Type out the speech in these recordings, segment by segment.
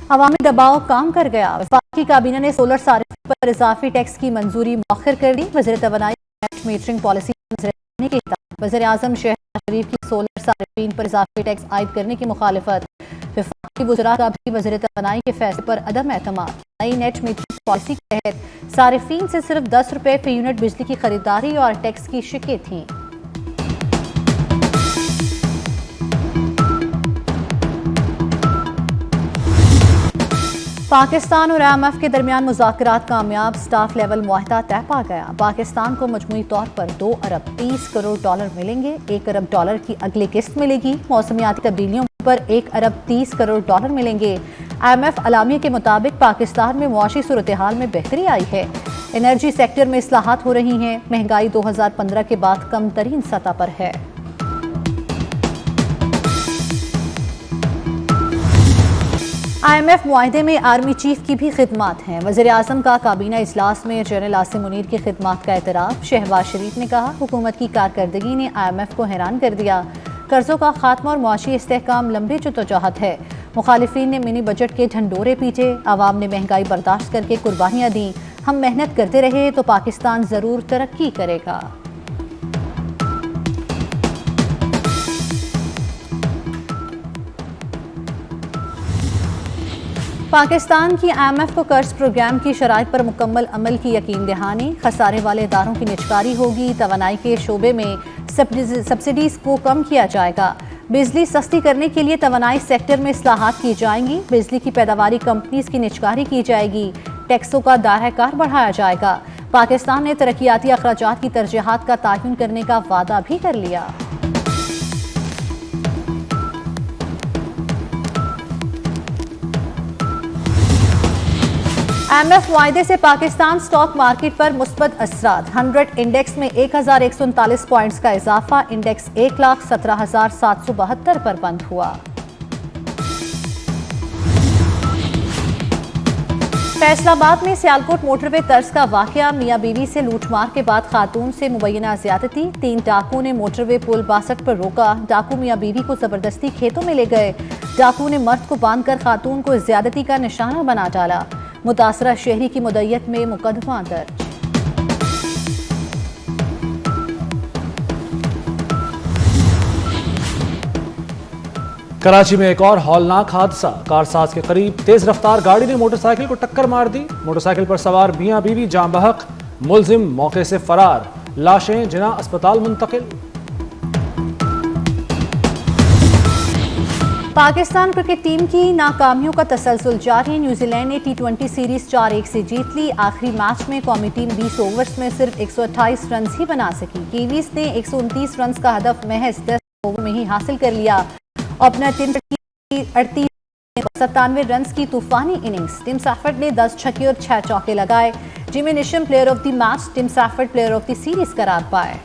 अवामी दबाव काम कर गया। वफाकी काबीना ने सोलर सारिफिन पर इजाफी टैक्स की मंजूरी मौखर कर दी। वज़ीर तवानाई नेट मीटरिंग पॉलिसी की वज़ीर आज़म शहबाज शरीफ की सोलर सारिफिन पर इजाफी टैक्स आयद करने की मुखालफत। वफाकी वज़रा का भी वज़ीर तवानाई के फैसले पर अदम एतमाद। नई नेट मीटरिंग पॉलिसी के तहत सारिफिन से सिर्फ 10 रुपये फी यूनिट बिजली की खरीदारी और टैक्स की शिकें थीं। पाकिस्तान और IMF के दरमियान मुज़ाकरात कामयाब। स्टाफ लेवल मुआहदा तय पा गया। पाकिस्तान को मजमूई तौर पर $2 अरब 30 करोड़ डॉलर मिलेंगे। $1 अरब डॉलर की अगली किस्त मिलेगी। मौसमियाती तब्दीलियों पर $1 अरब 30 करोड़ डॉलर मिलेंगे। IMF अलामिया के मुताबिक पाकिस्तान में मुआशी सूरत हाल में बेहतरी आई है। एनर्जी सेक्टर में इस्लाहात हो रही हैं। महंगाई 2015 के बाद कम तरीन सतह पर है। IMF मुआहदे में आर्मी चीफ की भी खिदमात हैं। वज़ीर आज़म का काबीना इजलास में जनरल आसिम मुनीर की खिदमात का एतराफ़। शहबाज शरीफ ने कहा, हुकूमत की कारकर्दगी ने IMF को हैरान कर दिया। कर्जों का खात्मा और मुआशी इस्तेहकाम लंबी जद्दोजहद है। मुखालिफिन ने मिनी बजट के ढंडोरे पीटे। आवाम ने महंगाई बर्दाश्त करके कुर्बानियाँ दी। हम मेहनत करते रहे तो पाकिस्तान ज़रूर तरक्की करेगा। पाकिस्तान की IMF को कर्ज प्रोग्राम की शराइत पर मुकम्मल अमल की यकीन दहानी। खसारे वाले इदारों की निचकारी होगी। तवानाई के शोबे में सब्सिडीज को कम किया जाएगा। बिजली सस्ती करने के लिए तवानाई सेक्टर में इस्लाहात की जाएंगी। बिजली की पैदावारी कंपनीज की निचकारी की जाएगी। टैक्सों का दायरा कार बढ़ाया जाएगा। पाकिस्तान ने तरक्याती अखराजात की तरजीहात का तयन करने का वादा भी कर लिया। IMF मुआहदे से पाकिस्तान स्टॉक मार्केट पर मुस्बत असरात। 100 इंडेक्स में 1139 पॉइंट्स का इजाफा। इंडेक्स 1,17,772 पर बंद हुआ। फैसलाबाद में सियालकोट मोटरवे तर्ज का वाकया। मियां बीवी से लूटमार के बाद खातून से मुबैना ज्यादती। 3 डाकुओं ने मोटरवे पुल 62 पर रोका। डाकू मियां बीवी को जबरदस्ती खेतों में ले गए। डाकू ने मर्द को बांधकर खातून को ज्यादती का निशाना बना डाला। मुतासरा शहरी की मुद्दत में मुकदमा दर्ज। कराची में एक और हौलनाक हादसा। कारसाज के करीब तेज रफ्तार गाड़ी ने मोटरसाइकिल को टक्कर मार दी। मोटरसाइकिल पर सवार मियां बीवी जान बहक। मुलजिम मौके से फरार। लाशें जिना अस्पताल मुंतकिल। पाकिस्तान क्रिकेट टीम की नाकामियों का तसलसल जारी। न्यूजीलैंड ने T20 सीरीज 4-1 से जीत ली। आखिरी मैच में कौमी टीम 20 ओवर्स में सिर्फ 128 रन ही बना सकी। कीवीज ने 129 रन का हदफ महज 10 ओवर में ही हासिल कर लिया। ओपनर टिम 97 रन की तूफानी इनिंग्स। टिम सैफर्ड ने 10 छक्के और 6 चौके लगाए। Jimmy Neesham player of the match, Tim Seifert player of the series करार पाए।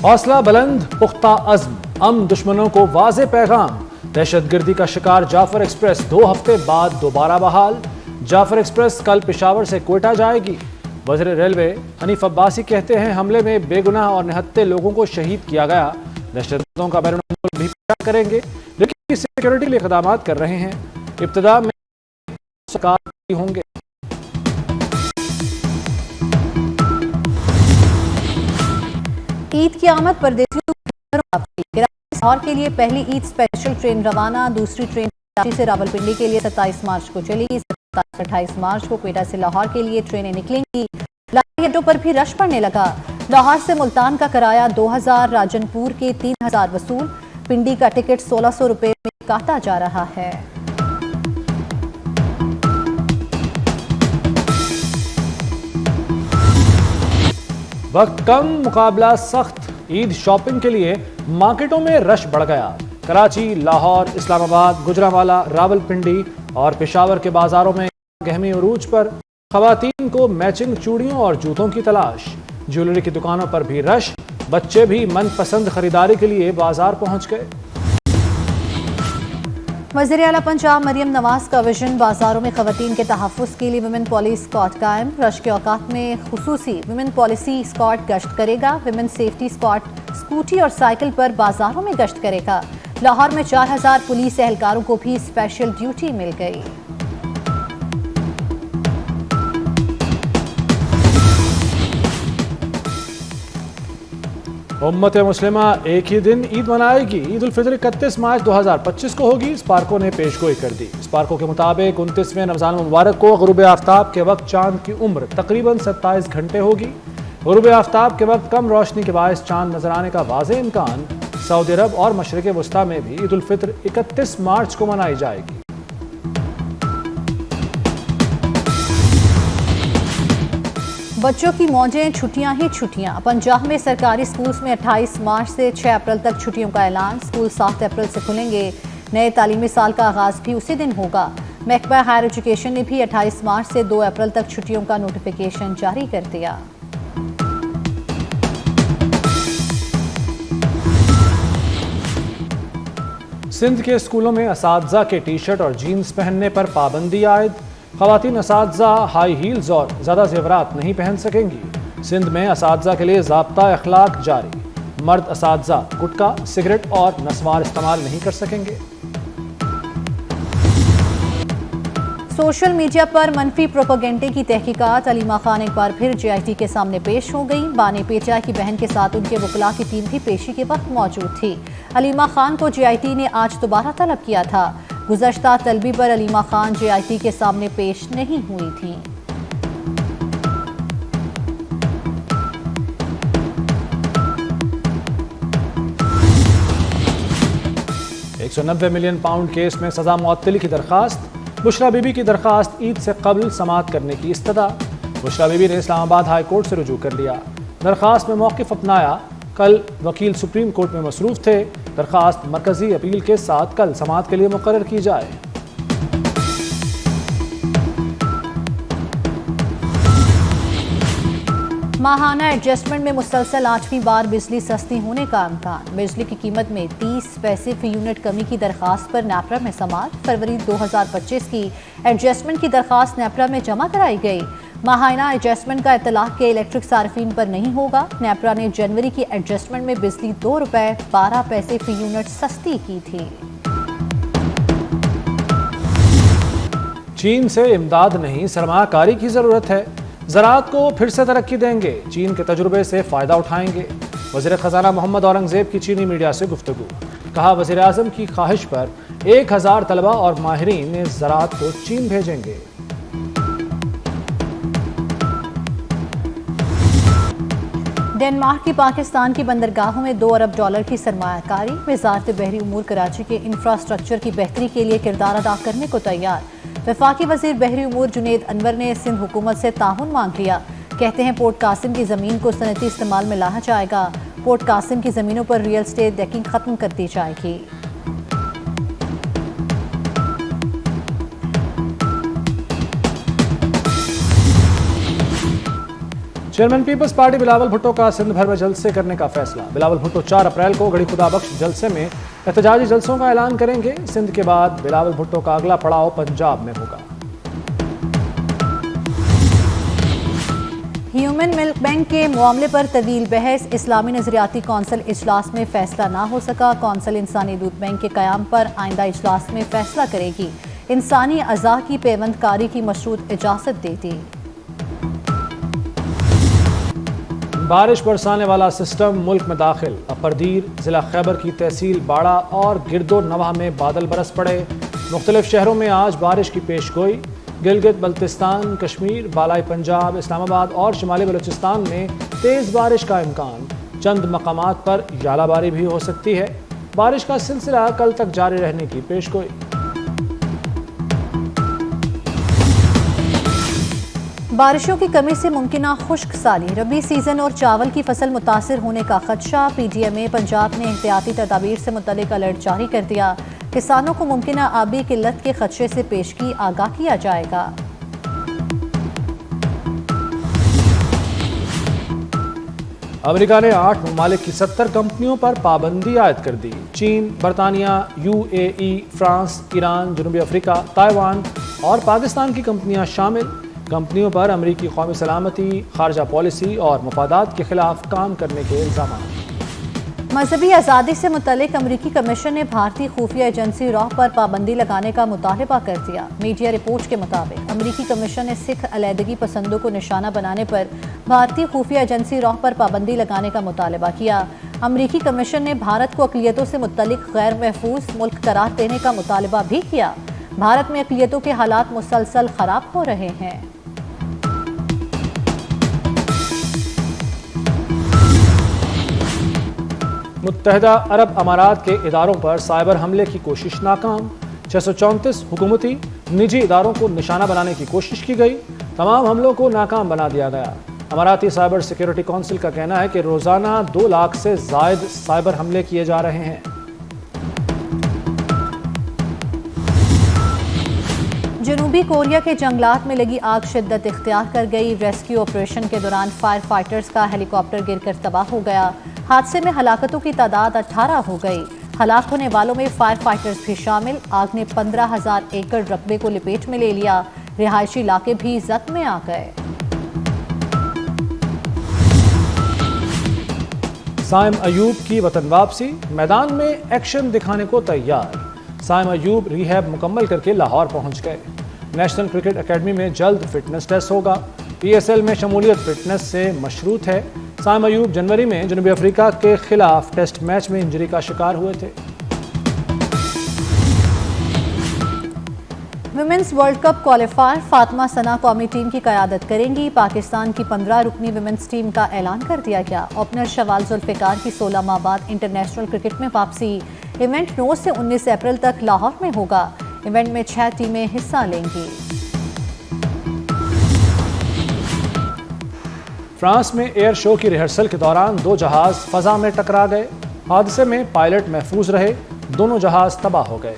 हौसला बुलंद, पुख्ता अज़्म, दुश्मनों को वाज़े पैगाम। दहशतगर्दी का शिकार जाफर एक्सप्रेस 2 हफ्ते बाद दोबारा बहाल। जाफर एक्सप्रेस कल पेशावर से कोयटा जाएगी। वज़ीर रेलवे हनीफ अब्बासी कहते हैं, हमले में बेगुनाह और निहत्ते लोगों को शहीद किया गया। दहशतगर्दों का बैरून मुल्क भी पीछा करेंगे, लेकिन सिक्योरिटी के लिए इक़दाम कर रहे हैं। इब्तिदा में सरकार होंगे। ईद की आमद परदेशियों लाहौर के लिए पहली ईद स्पेशल ट्रेन रवाना। दूसरी ट्रेन कराची से रावलपिंडी के लिए 27 मार्च को चलेगी। 28 मार्च को क्वेटा से लाहौर के लिए ट्रेनें निकलेंगी। लाहौरी अड्डों पर भी रश पड़ने लगा। लाहौर से मुल्तान का किराया 2000, राजनपुर के 3000 वसूल। पिंडी का टिकट 1600 रुपए में काटा जा रहा है। वक्त कम, मुकाबला सख्त। ईद शॉपिंग के लिए मार्केटों में रश बढ़ गया। कराची, लाहौर, इस्लामाबाद, गुजरांवाला, रावलपिंडी और पेशावर के बाजारों में गहमी उरूज पर खवातीन को मैचिंग चूड़ियों और जूतों की तलाश। ज्वेलरी की दुकानों पर भी रश। बच्चे भी मनपसंद खरीदारी के लिए बाजार पहुंच गए। वज़ीर आला पंजाब मरियम नवाज का विजन बाजारों में खवातीन के तहफ़्फ़ुज़ के लिए विमेन पॉलिस स्क्वाड कायम। रश के औकात में खुसूसी विमेन पॉलिसी स्क्वाड गश्त करेगा। विमेन सेफ्टी स्क्वाड स्कूटी और साइकिल पर बाजारों में गश्त करेगा। लाहौर में 4000 पुलिस एहलकारों को भी स्पेशल ड्यूटी मिल गई। उम्मत मुस्लिमा एक ही दिन ईद मनाएगी। ईद उल फितर 31 मार्च 2025 को होगी। स्पार्को ने पेशगोई कर दी। स्पार्को के मुताबिक 29वें रमजान मुबारक को गुरूब आफ्ताब के वक्त चांद की उम्र तकरीबन 27 घंटे होगी। गुरूब आफ्ताब के वक्त कम रोशनी के बायस चांद नजर आने का वाज़ेह इम्कान। सऊदी अरब और मशरिक़ वस्ता में भी ईद उल फितर 31 मार्च को मनाई जाएगी। बच्चों की मौजें, छुट्टियां ही छुट्टियां। पंजाब में सरकारी स्कूल्स में 28 मार्च से 6 अप्रैल तक छुट्टियों का ऐलान। स्कूल 7 अप्रैल से खुलेंगे। नए तालीमी साल का आगाज भी उसी दिन होगा। महकमा हायर एजुकेशन ने भी 28 मार्च से 2 अप्रैल तक छुट्टियों का नोटिफिकेशन जारी कर दिया। सिंध के स्कूलों में असातिज़ा के टी शर्ट और जीन्स पहनने पर पाबंदी आयद। ख़वातीन असातिज़ा हाई हील्स और ज़्यादा ज़ेवरात नहीं पहन सकेंगी। सिंध में असातिज़ा के लिए ज़ाब्ता अखलाक जारी। मर्द असातिज़ा गुटखा, सिगरेट और नस्वार इस्तेमाल नहीं कर सकेंगे। सोशल मीडिया पर मनफी प्रोपेगेंडे की तहकीकात। अलीमा खान एक बार फिर JIT के सामने पेश हो गई। बानी पेटा की बहन के साथ उनके वकला की टीम भी पेशी के वक्त मौजूद थी। अलीमा खान को JIT ने आज दोबारा तलब किया था। गुज़श्ता तलबी पर अलीमा खान JIT के सामने पेश नहीं हुई थी। £190 मिलियन केस में सजा मुअत्तली की दरखास्त। बुशरा बीबी की दरखास्त ईद से कबल समाअत करने की इस्तदा। बुशरा बीबी ने इस्लामाबाद हाई कोर्ट से रुजू कर लिया। दरखास्त में मौक़िफ़ अपनाया। कल वकील सुप्रीम कोर्ट में मसरूफ़ थे। दरखास्त मरकजी अपील के साथ कल समाअत के लिए मुकर्रर की जाए। माहाना एडजस्टमेंट में मुसलसल 8वीं बार बिजली सस्ती होने का इम्कान। बिजली की कीमत में 30 पैसे फी यूनिट कमी की दरखास्त पर नेपरा में समाअत। फरवरी 2025 की एडजस्टमेंट की दरखास्त नेपरा में जमा कराई गई। माहाना एडजस्टमेंट का इतलाक के इलेक्ट्रिक सार्फिन पर नहीं होगा। नेपरा ने जनवरी की एडजस्टमेंट में बिजली ₹2.12 फी यूनिट सस्ती की थी। चीन से इमदाद नहीं, सरमाकारी की जरूरत है। ज़राअत को फिर से तरक्की देंगे। चीन के तजुर्बे से फ़ायदा उठाएंगे। वज़ीर ख़ज़ाना मोहम्मद औरंगज़ेब की चीनी मीडिया से गुफ्तगू। कहा, वज़ीर आज़म की ख्वाहिश पर 1000 तलबा और माहिरीन ज़राअत को चीन भेजेंगे। डेनमार्क की पाकिस्तान की बंदरगाहों में $2 अरब की सरमायाकारी। वज़ारत बहरी उमूर कराची के इंफ्रास्ट्रक्चर की बेहतरी के लिए किरदार अदा करने को तैयार। वफाकी वज़ीर बहरी उमूर जुनेद अनवर ने सिंध हुकूमत से ताउन मांग लिया। कहते हैं पोर्ट कासिम की ज़मीन को सनती इस्तेमाल में लाया जाएगा। पोर्ट कासिम की ज़मीनों पर रियल स्टेट डेकिंग ख़त्म कर दी जाएगी। Chairman peoples party Bilawal Bhutto का सिंध भर में जलसे करने का फैसला। बिलावल भुट्टो 4 अप्रैल को गढ़ी खुदा बख्श जलसे में एहतजाजी जलसों का ऐलान करेंगे। सिंध के बाद बिलावल भुट्टो का अगला पड़ाव पंजाब में होगा। ह्यूमन मिल्क बैंक के मामले पर तवील बहस। इस्लामी नजरियाती कौंसिल इजलास में फैसला ना हो सका। कौंसिल इंसानी दूध बैंक के क़याम पर आइंदा इजलास में फैसला करेगी। इंसानी अज़ा की पेवंदकारी की मशरूत इजाज़त दे दी। बारिश बरसाने वाला सिस्टम मुल्क में दाखिल। अपरदीर जिला खैबर की तहसील बाड़ा और गिरदो नवाह में बादल बरस पड़े। मुख्तलिफ शहरों में आज बारिश की पेशगोई। गिलगित बल्तिस्तान, कश्मीर, बालाई पंजाब, इस्लामाबाद और शुमाली बलूचिस्तान में तेज़ बारिश का इम्कान। चंद मकामात पर यालाबारी भी हो सकती है। बारिश का सिलसिला कल तक जारी रहने की पेशगोई। बारिशों की कमी से मुमकिना खुश्क साली। रबी सीजन और चावल की फसल मुतासिर होने का खदशा। PDMA पंजाब ने एहतियाती तदाबीर से मुतल्लिक अलर्ट जारी कर दिया। किसानों को मुमकिना आबी किल्लत के खदशे से पेशगी आगाह किया जाएगा। अमेरिका ने 8 ममालिक की 70 कंपनियों पर पाबंदी आयद कर दी। चीन, बरतानिया, UAE, फ्रांस, ईरान, जनूबी अफ्रीका, ताइवान और पाकिस्तान की कंपनियां शामिल। कंपनियों पर अमेरिकी कौमी सलामती, खारजा पॉलिसी और मफादात के खिलाफ काम करने के इल्जाम। मजहबी आज़ादी से मुतल्लिक अमरीकी कमीशन ने भारतीय खुफिया एजेंसी रॉ पर पाबंदी लगाने का मुतालबा कर दिया। मीडिया रिपोर्ट्स के मुताबिक अमरीकी कमीशन ने सिख अलहदगी पसंदों को निशाना बनाने पर भारतीय खुफिया एजेंसी रॉ पर पाबंदी लगाने का मुतालबा किया। अमरीकी कमीशन ने भारत को अक़लियतों से मुतल्लिक गैर महफूज मुल्क करार देने का मुतालबा भी किया। भारत में अक़लियतों के हालात मुसलसल ख़राब हो रहे हैं। मुत्तहदा अरब अमारात के इदारों पर साइबर हमले की कोशिश नाकाम। 634 हुकूमती निजी इदारों को निशाना बनाने की कोशिश की गई। तमाम हमलों को नाकाम बना दिया गया। अमाराती साइबर सिक्योरिटी काउंसिल का कहना है कि रोज़ाना 2 लाख से ज़ायद साइबर हमले किए जा रहे हैं। जनूबी कोरिया के जंगलात में लगी आग शिद्दत इख्तियार कर गई। रेस्क्यू ऑपरेशन के दौरान फायर फाइटर्स का हेलीकॉप्टर गिरकर तबाह हो गया। हादसे में हलाकतों की तादाद 18 हो गई। हलाक होने वालों में फायर फाइटर्स भी शामिल। आग ने 15,000 एकड़ रकबे को लपेट में ले लिया। रिहायशी इलाके भी जद में आ गए। साइम अयूब की वतन वापसी, मैदान में एक्शन दिखाने को तैयार। साइम अयूब रिहैब मुकम्मल करके लाहौर पहुंच गए। नेशनल क्रिकेट एकेडमी में जल्द फिटनेस टेस्ट होगा। PSL में शमूलियत फिटनेस से मशरूत है। साइम अयूब जनवरी में जनूबी अफ्रीका के खिलाफ टेस्ट मैच में इंजरी का शिकार हुए थे। Women's world cup qualifier Fatima Sana कौमी टीम की क़यादत करेंगी। पाकिस्तान की 15 रुकनी विमेंस टीम का ऐलान कर दिया गया। ओपनर शवाल जुल्फ़िकार की 16 माह बाद इंटरनेशनल क्रिकेट में वापसी। इवेंट 9 से 19 अप्रैल तक लाहौर में होगा। इवेंट में 6 टीमें हिस्सा लेंगी। फ्रांस में एयर शो की रिहर्सल के दौरान 2 जहाज फजा में टकरा गए। हादसे में पायलट महफूज रहे, दोनों जहाज तबाह हो गए।